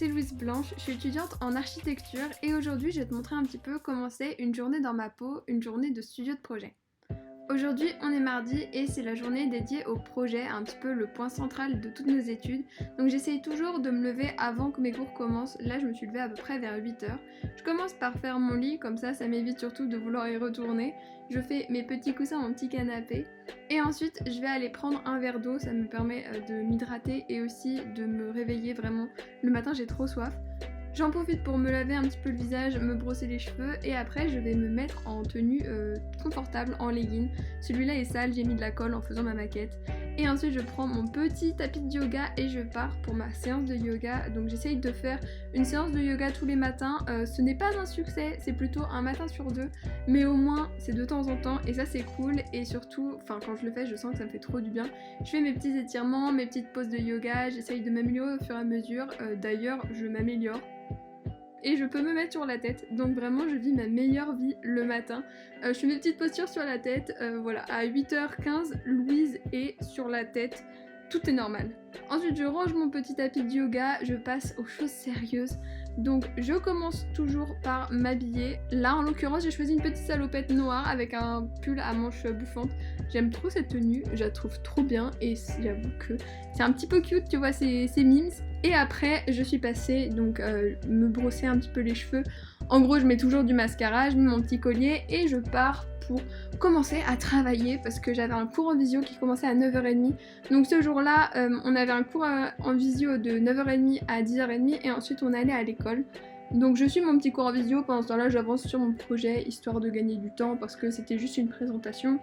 c'est Louise Blanche, je suis étudiante en architecture et aujourd'hui je vais te montrer un petit peu comment c'est une journée dans ma peau, une journée de studio de projet. Aujourd'hui on est mardi et c'est la journée dédiée au projet, un petit peu le point central de toutes nos études. Donc j'essaye toujours de me lever avant que mes cours commencent. Là je me suis levée à peu près vers 8h. Je commence par faire mon lit, comme ça m'évite surtout de vouloir y retourner. Je fais mes petits coussins, mon petit canapé. Et ensuite je vais aller prendre un verre d'eau, ça me permet de m'hydrater et aussi de me réveiller vraiment. Le matin j'ai trop soif. J'en profite pour me laver un petit peu le visage, me brosser les cheveux et après je vais me mettre en tenue confortable, en legging. Celui-là est sale, j'ai mis de la colle en faisant ma maquette. Et ensuite je prends mon petit tapis de yoga et je pars pour ma séance de yoga. Donc j'essaye de faire une séance de yoga tous les matins. Ce n'est pas un succès, c'est plutôt un matin sur deux. Mais au moins c'est de temps en temps et ça c'est cool. Et surtout, quand je le fais je sens que ça me fait trop du bien. Je fais mes petits étirements, mes petites pauses de yoga. J'essaye de m'améliorer au fur et à mesure. D'ailleurs je m'améliore. Et je peux me mettre sur la tête, donc vraiment je vis ma meilleure vie le matin. Je fais mes petites postures sur la tête, voilà, à 8h15, Louise est sur la tête, tout est normal. Ensuite je range mon petit tapis de yoga, je passe aux choses sérieuses. Donc je commence toujours par m'habiller. Là en l'occurrence j'ai choisi une petite salopette noire avec un pull à manches bouffantes. J'aime trop cette tenue, je la trouve trop bien et j'avoue que c'est un petit peu cute, tu vois, c'est mimes. Et après je suis passée donc me brosser un petit peu les cheveux. En gros je mets toujours du mascara, je mets mon petit collier et je pars pour commencer à travailler parce que j'avais un cours en visio qui commençait à 9h30. Donc ce jour-là, on avait un cours en visio de 9h30 à 10h30 et ensuite on allait à l'école. Donc je suis mon petit cours en visio, pendant ce temps-là j'avance sur mon projet histoire de gagner du temps parce que c'était juste une présentation.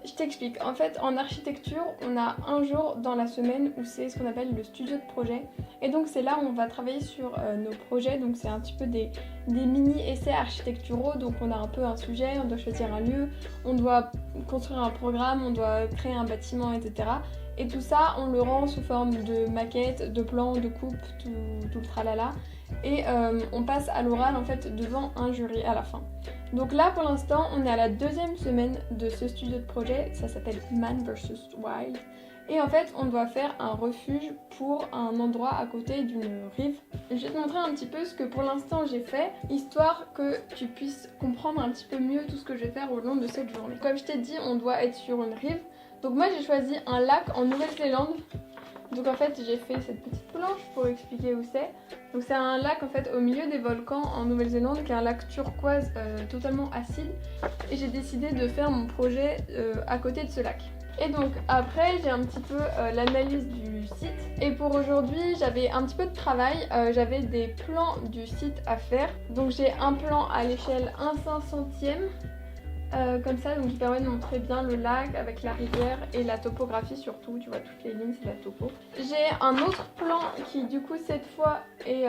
Je t'explique, en fait en architecture on a un jour dans la semaine où c'est ce qu'on appelle le studio de projet et donc c'est là où on va travailler sur nos projets, donc c'est un petit peu des mini-essais architecturaux, donc on a un peu un sujet, on doit choisir un lieu, on doit construire un programme, on doit créer un bâtiment, etc. Et tout ça on le rend sous forme de maquette, de plan, de coupe, tout le tralala. Et on passe à l'oral en fait devant un jury à la fin. Donc là pour l'instant on est à la deuxième semaine de ce studio de projet, ça s'appelle Man vs Wild. Et en fait on doit faire un refuge pour un endroit à côté d'une rive. Je vais te montrer un petit peu ce que pour l'instant j'ai fait, histoire que tu puisses comprendre un petit peu mieux tout ce que je vais faire au long de cette journée. Comme je t'ai dit, on doit être sur une rive. Donc moi j'ai choisi un lac en Nouvelle-Zélande. Donc en fait j'ai fait cette petite planche pour expliquer où c'est. Donc c'est un lac en fait au milieu des volcans en Nouvelle-Zélande qui est un lac turquoise totalement acide. Et j'ai décidé de faire mon projet à côté de ce lac. Et donc après j'ai un petit peu l'analyse du site. Et pour aujourd'hui j'avais un petit peu de travail, j'avais des plans du site à faire. Donc j'ai un plan à l'échelle 1/500e. Comme ça, donc qui permet de montrer bien le lac avec la rivière et la topographie surtout, tu vois toutes les lignes c'est la topo. J'ai un autre plan qui du coup cette fois est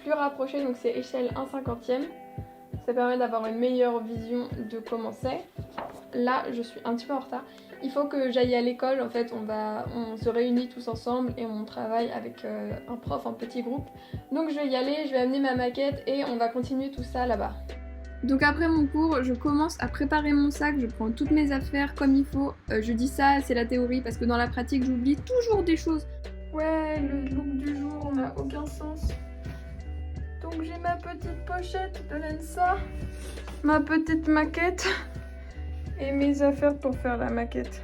plus rapproché, donc c'est échelle 1/50e. Ça permet d'avoir une meilleure vision de comment c'est. Là je suis un petit peu en retard. Il faut que j'aille à l'école, en fait on se réunit tous ensemble et on travaille avec un prof en petit groupe. Donc je vais y aller, je vais amener ma maquette et on va continuer tout ça là-bas. Donc après mon cours, je commence à préparer mon sac, je prends toutes mes affaires comme il faut. Je dis ça, c'est la théorie, parce que dans la pratique, j'oublie toujours des choses. Ouais, le look du jour n'a aucun sens. Donc j'ai ma petite pochette de Lensa, ma petite maquette et mes affaires pour faire la maquette.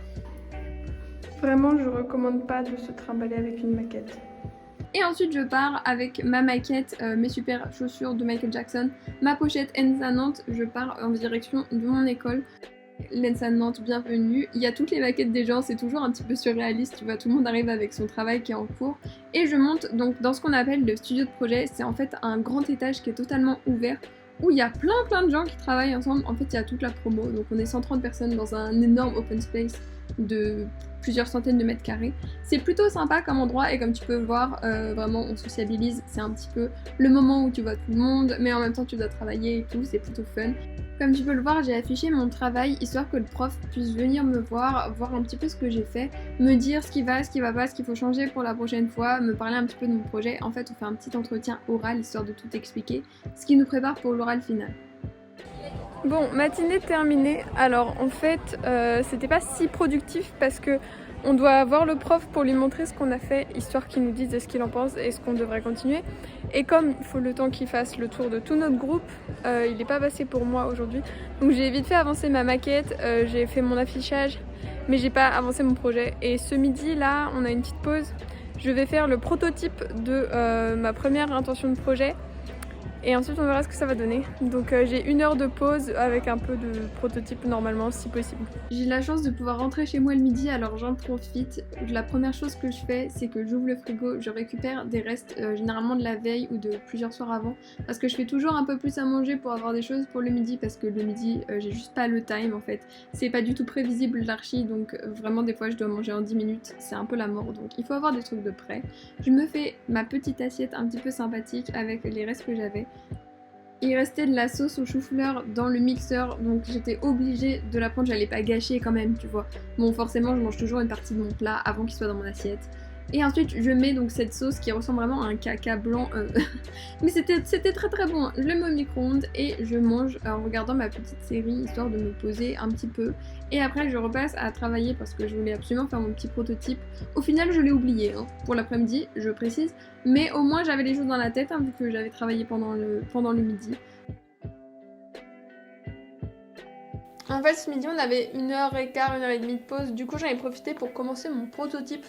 Vraiment, je recommande pas de se trimballer avec une maquette. Et ensuite je pars avec ma maquette, mes super chaussures de Michael Jackson, ma pochette Lensa Nantes, je pars en direction de mon école. Lensa Nantes, bienvenue. Il y a toutes les maquettes des gens, c'est toujours un petit peu surréaliste, tu vois, tout le monde arrive avec son travail qui est en cours. Et je monte donc dans ce qu'on appelle le studio de projet, c'est en fait un grand étage qui est totalement ouvert, où il y a plein de gens qui travaillent ensemble. En fait il y a toute la promo, donc on est 130 personnes dans un énorme open space de plusieurs centaines de mètres carrés. C'est plutôt sympa comme endroit et comme tu peux voir, vraiment on sociabilise, c'est un petit peu le moment où tu vois tout le monde, mais en même temps tu dois travailler et tout, c'est plutôt fun. Comme tu peux le voir, j'ai affiché mon travail histoire que le prof puisse venir me voir un petit peu ce que j'ai fait, me dire ce qui va pas, ce qu'il faut changer pour la prochaine fois, me parler un petit peu de mon projet. En fait on fait un petit entretien oral histoire de tout expliquer, ce qui nous prépare pour l'oral final. Bon, matinée terminée. Alors en fait, c'était pas si productif parce que On doit voir le prof pour lui montrer ce qu'on a fait, histoire qu'il nous dise ce qu'il en pense et ce qu'on devrait continuer. Et comme il faut le temps qu'il fasse le tour de tout notre groupe, il n'est pas passé pour moi aujourd'hui. Donc j'ai vite fait avancer ma maquette, j'ai fait mon affichage, mais j'ai pas avancé mon projet. Et ce midi là, on a une petite pause. Je vais faire le prototype de ma première intention de projet. Et ensuite on verra ce que ça va donner. Donc j'ai 1 heure de pause avec un peu de prototype normalement si possible. J'ai la chance de pouvoir rentrer chez moi le midi, alors j'en profite. La première chose que je fais, c'est que j'ouvre le frigo, je récupère des restes généralement de la veille ou de plusieurs soirs avant, parce que je fais toujours un peu plus à manger pour avoir des choses pour le midi, parce que le midi j'ai juste pas le time en fait. C'est pas du tout prévisible l'archi, donc vraiment des fois je dois manger en 10 minutes, c'est un peu la mort, donc il faut avoir des trucs de près. Je me fais ma petite assiette un petit peu sympathique avec les restes que j'avais. Il restait de la sauce au chou-fleur dans le mixeur, donc j'étais obligée de la prendre, j'allais pas gâcher quand même, tu vois. Bon, forcément, je mange toujours une partie de mon plat avant qu'il soit dans mon assiette. Et ensuite, je mets donc cette sauce qui ressemble vraiment à un caca blanc. Mais c'était très très bon. Je le mets au micro-ondes et je mange en regardant ma petite série, histoire de me poser un petit peu. Et après, je repasse à travailler parce que je voulais absolument faire mon petit prototype. Au final, je l'ai oublié pour l'après-midi, je précise. Mais au moins, j'avais les choses dans la tête, vu que j'avais travaillé pendant le midi. En fait, ce midi, on avait 1h15, 1h30 de pause. Du coup, j'en ai profité pour commencer mon prototype.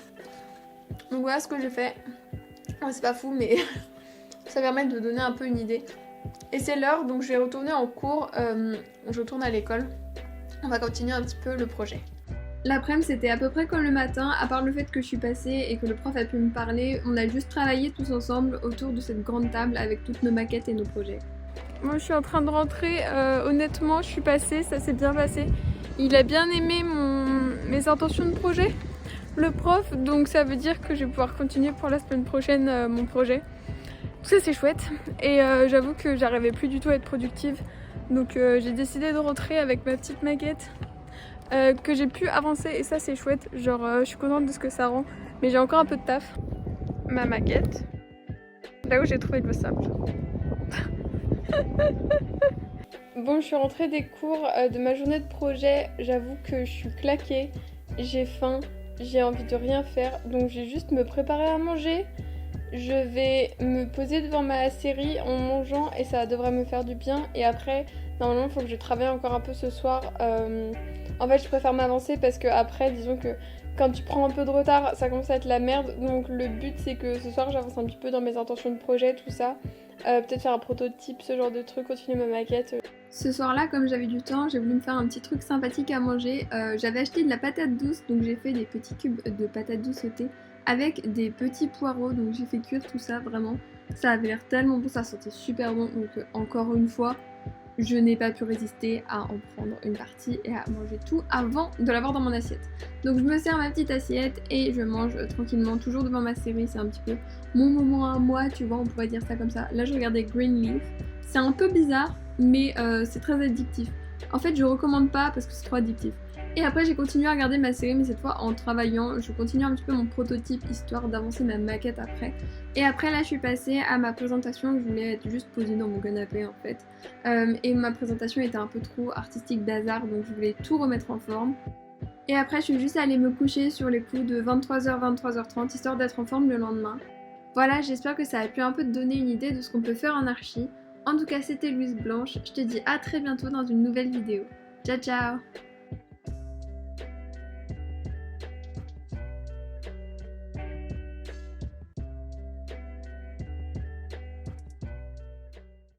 Donc voilà ce que j'ai fait. Ouais, c'est pas fou, mais ça permet de donner un peu une idée. Et c'est l'heure, donc je vais retourner en cours. Je retourne à l'école. On va continuer un petit peu le projet. L'après-midi, c'était à peu près comme le matin, à part le fait que je suis passée et que le prof a pu me parler. On a juste travaillé tous ensemble autour de cette grande table avec toutes nos maquettes et nos projets. Moi, je suis en train de rentrer. Honnêtement, je suis passée, ça s'est bien passé. Il a bien aimé mes intentions de projet, le prof, donc ça veut dire que je vais pouvoir continuer pour la semaine prochaine mon projet. Tout ça, c'est chouette. Et j'avoue que j'arrivais plus du tout à être productive. Donc j'ai décidé de rentrer avec ma petite maquette que j'ai pu avancer et ça c'est chouette. Genre je suis contente de ce que ça rend. Mais j'ai encore un peu de taf. Ma maquette. Là où j'ai trouvé le sable. Bon, je suis rentrée des cours de ma journée de projet. J'avoue que je suis claquée. J'ai faim. J'ai envie de rien faire. Donc je vais juste me préparer à manger. Je vais me poser devant ma série en mangeant et ça devrait me faire du bien. Et après, normalement, il faut que je travaille encore un peu ce soir. En fait, je préfère m'avancer parce que après, disons que quand tu prends un peu de retard, ça commence à être la merde. Donc le but, c'est que ce soir, j'avance un petit peu dans mes intentions de projet, tout ça. Peut-être faire un prototype, ce genre de truc, continuer ma maquette. Ce soir-là, comme j'avais du temps, j'ai voulu me faire un petit truc sympathique à manger. J'avais acheté de la patate douce, donc j'ai fait des petits cubes de patates douces sautées avec des petits poireaux, donc j'ai fait cuire tout ça, vraiment. Ça avait l'air tellement bon, ça sentait super bon, donc encore une fois, je n'ai pas pu résister à en prendre une partie et à manger tout avant de l'avoir dans mon assiette. Donc je me sers ma petite assiette et je mange tranquillement, toujours devant ma série, c'est un petit peu mon moment à moi, tu vois, on pourrait dire ça comme ça. Là je regardais Greenleaf, c'est un peu bizarre, mais c'est très addictif. En fait je recommande pas parce que c'est trop addictif. Et après j'ai continué à regarder ma série, mais cette fois en travaillant. Je continue un petit peu mon prototype, histoire d'avancer ma maquette après. Et après là je suis passée à ma présentation, je voulais être juste posée dans mon canapé en fait. Et ma présentation était un peu trop artistique bazar, donc je voulais tout remettre en forme. Et après je suis juste allée me coucher sur les coups de 23h, 23h30, histoire d'être en forme le lendemain. Voilà, j'espère que ça a pu un peu te donner une idée de ce qu'on peut faire en archi. En tout cas c'était Louise Blanche, je te dis à très bientôt dans une nouvelle vidéo. Ciao ciao!